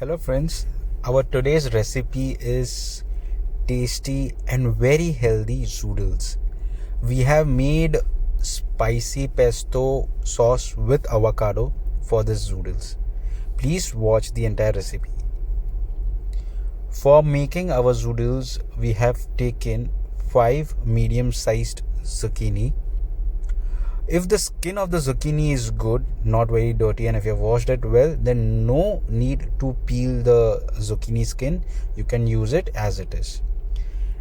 Hello friends, our today's recipe is tasty and very healthy zoodles. We have made spicy pesto sauce with avocado for this zoodles. Please watch the entire recipe. For making our zoodles, we have taken 5 medium-sized zucchini. If the skin of the zucchini is good, not very dirty, and if you have washed it well, then no need to peel the zucchini skin. You can use it as it is.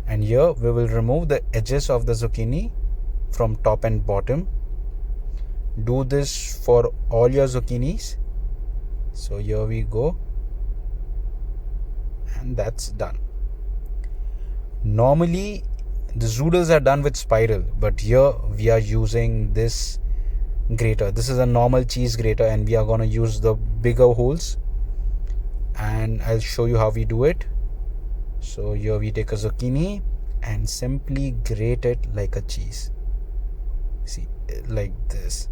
And here we will remove the edges of the zucchini from top and bottom. Do this for all your zucchinis. So here we go. And that's done. Normally the zoodles are done with spiral, but here we are using this grater. This is a normal cheese grater and we are going to use the bigger holes, and I'll show you how we do it. So here we take a zucchini and simply grate it like a cheese. See, like this.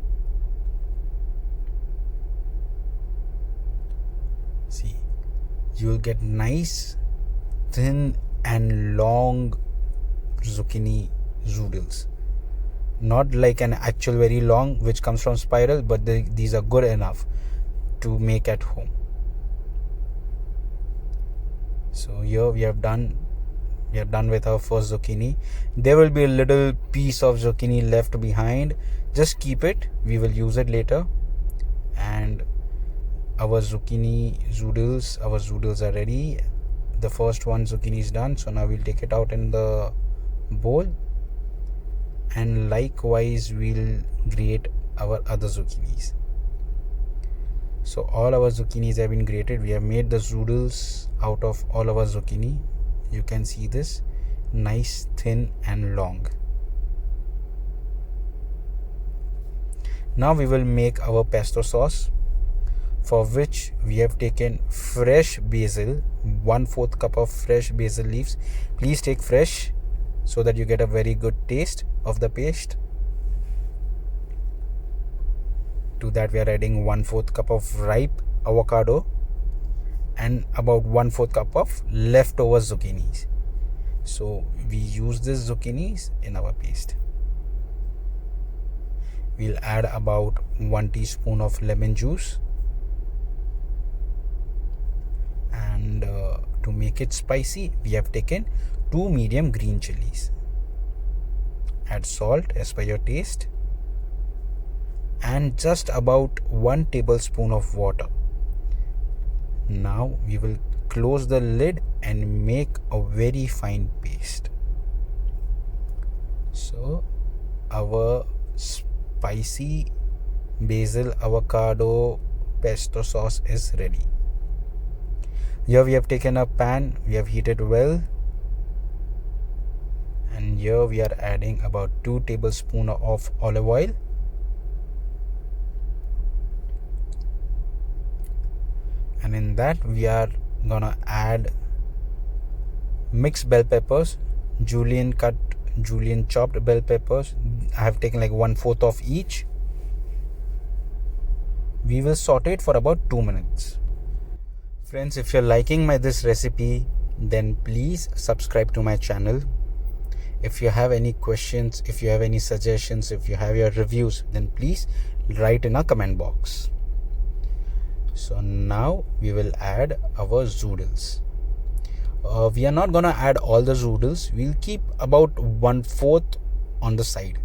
See, you will get nice thin and long zucchini zoodles, not like an actual very long which comes from spiral, but these are good enough to make at home. So here we have done with our first zucchini. There will be a little piece of zucchini left behind. Just keep it, we will use it later. And our zucchini zoodles are ready. The first one zucchini is done, so now we'll take it out in the bowl, and likewise we'll grate our other zucchinis. So all our zucchinis have been grated. We have made the zoodles out of all our zucchini. You can see this, nice, thin and long. Now we will make our pesto sauce, for which we have taken fresh basil, 1/4 cup of fresh basil leaves. Please take fresh, so that you get a very good taste of the paste. To that we are adding 1/4 cup of ripe avocado and about 1/4 cup of leftover zucchinis. So we use these zucchinis in our paste. We'll add about 1 teaspoon of lemon juice, and to make it spicy we have taken 2 medium green chilies. Add salt as per your taste, and just about 1 tablespoon of water. Now we will close the lid and make a very fine paste. So our spicy basil avocado pesto sauce is ready. Here we have taken a pan, we have heated well, and here we are adding about 2 tablespoons of olive oil, and in that we are gonna add mixed bell peppers, julienne chopped bell peppers. I have taken like 1/4 of each. We will saute it for about 2 minutes. Friends, if you're liking this recipe, then please subscribe to my channel. If you have any questions, if you have any suggestions, if you have your reviews, then please write in a comment box. So now we will add our zoodles. We are not gonna add all the zoodles. We'll keep about 1/4 on the side.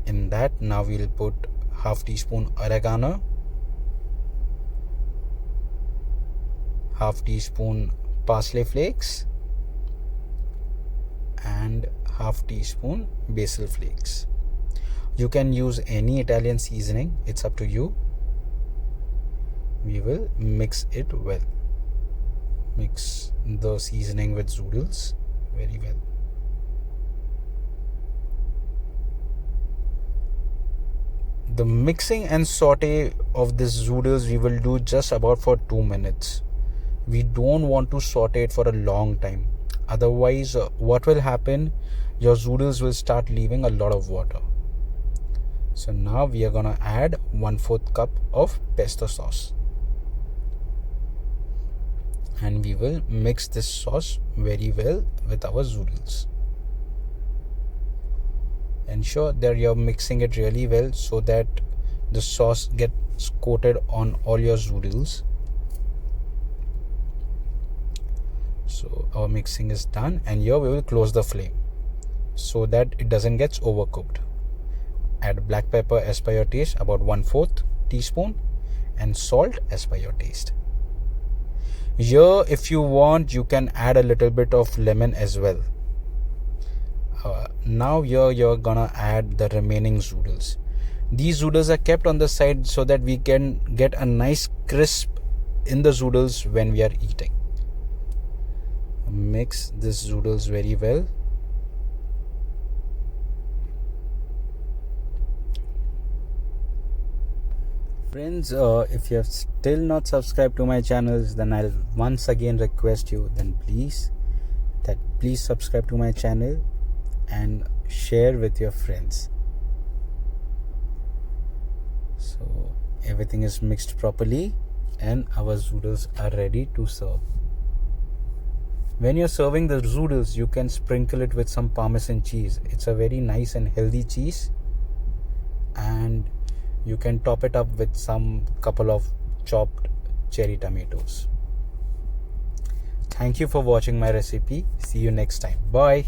In that, now we'll put 1/2 teaspoon oregano, 1/2 teaspoon parsley flakes, and 1/2 teaspoon basil flakes. You can use any Italian seasoning, it's up to you. We will mix it well. Mix the seasoning with zoodles very well. The mixing and saute of this zoodles we will do just about for 2 minutes. We don't want to saute it for a long time. Otherwise, what will happen? Your zoodles will start leaving a lot of water. So now we are gonna add 1/4 cup of pesto sauce, and we will mix this sauce very well with our zoodles. Ensure that you're mixing it really well so that the sauce gets coated on all your zoodles. So our mixing is done, and here we will close the flame so that it doesn't get overcooked. Add black pepper as per your taste, about 1/4 teaspoon, and salt as per your taste. Here, if you want, you can add a little bit of lemon as well. Now here you're gonna add the remaining zoodles. These zoodles are kept on the side so that we can get a nice crisp in the zoodles when we are eating. Mix this zoodles very well. Friends, if you have still not subscribed to my channels, then I'll once again request you, then please subscribe to my channel and share with your friends. So everything is mixed properly and our zoodles are ready to serve. When you're serving the zoodles, you can sprinkle it with some Parmesan cheese. It's a very nice and healthy cheese, and you can top it up with some couple of chopped cherry tomatoes. Thank you for watching my recipe. See you next time. Bye.